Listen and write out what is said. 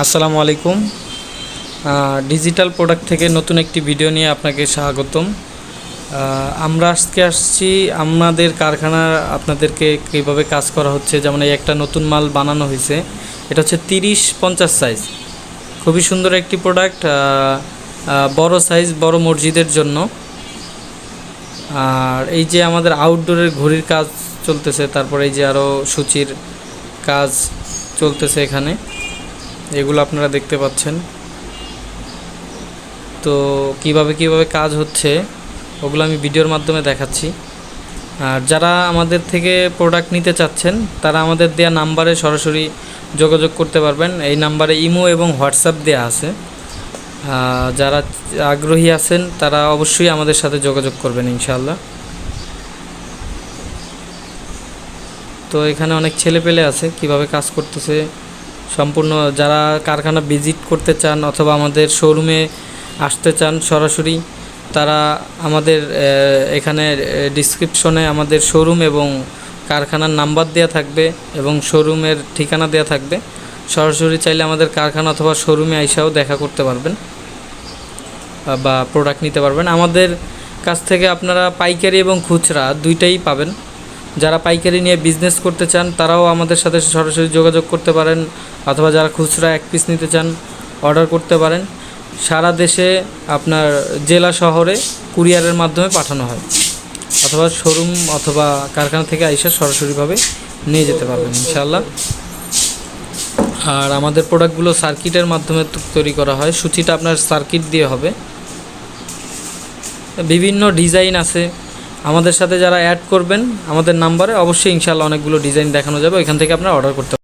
আসসালামু আলাইকুম। Digital product থেকে নতুন একটি ভিডিও নিয়ে আপনাকে স্বাগতম। আমরা আজকে আসছি আমাদের কারখানা আপনাদেরকে কীভাবে কাজ করা হচ্ছে। যেমন এই একটা নতুন মাল বানানো হয়েছে, এটা হচ্ছে 30-50 সাইজ, খুবই সুন্দর একটি প্রোডাক্ট। বড় সাইজ, বড় মসজিদের জন্য। আর এই যে আমাদের আউটডোরের ঘড়ির কাজ চলতেছে, তারপরে এই যে আরও সূচির কাজ চলতেছে এখানে, এগুলো আপনারা দেখতে পাচ্ছেন। তো কিভাবে কাজ হচ্ছে ওগুলো আমি ভিডিওর মাধ্যমে দেখাচ্ছি। আর যারা আমাদের থেকে প্রোডাক্ট নিতে চাচ্ছেন তারা আমাদের দেওয়া নাম্বারে সরাসরি যোগাযোগ করতে পারবেন। এই নাম্বারে ইমো এবং হোয়াটসঅ্যাপ দেওয়া আছে। যারা আগ্রহী আছেন তারা অবশ্যই আমাদের সাথে যোগাযোগ করবেন ইনশাআল্লাহ। তো এখানে অনেক ছেলেপেলে আছে, কিভাবে কাজ করতেছে সম্পূর্ণ। যারা কারখানা ভিজিট করতে চান অথবা আমাদের শোরুমে আসতে চান সরাসরি, তারা আমাদের এখানে ডিসক্রিপশনে আমাদের শোরুম এবং কারখানার নাম্বার দেওয়া থাকবে এবং শোরুমের ঠিকানা দেওয়া থাকবে। সরাসরি চাইলে আমাদের কারখানা অথবা শোরুমে আইসাও দেখা করতে পারবেন বা প্রোডাক্ট নিতে পারবেন। আমাদের কাছ থেকে আপনারা পাইকারি এবং খুচরা দুইটাই পাবেন। যারা পাইকারি নিয়ে বিজনেস করতে চান তারাও আমাদের সাথে সরাসরি যোগাযোগ করতে পারেন, অথবা যারা খুচরা এক পিস নিতে চান অর্ডার করতে পারেন। সারা দেশে আপনার জেলা শহরে কুরিয়ারের মাধ্যমে পাঠানো হয়, অথবা শোরুম অথবা কারখানা থেকে আইসা সরাসরিভাবে নিয়ে যেতে পারবেন ইনশাআল্লাহ। আর আমাদের প্রোডাক্টগুলো সার্কিটের মাধ্যমে তৈরি করা হয়। সূচিটা আপনার সার্কিট দিয়ে হবে। বিভিন্ন ডিজাইন আছে। আমাদের সাথে যারা অ্যাড করবেন আমাদের নাম্বারে, অবশ্যই ইনশাআল্লাহ অনেকগুলো ডিজাইন দেখানো যাবে, ওইখান থেকে আপনারা অর্ডার করতে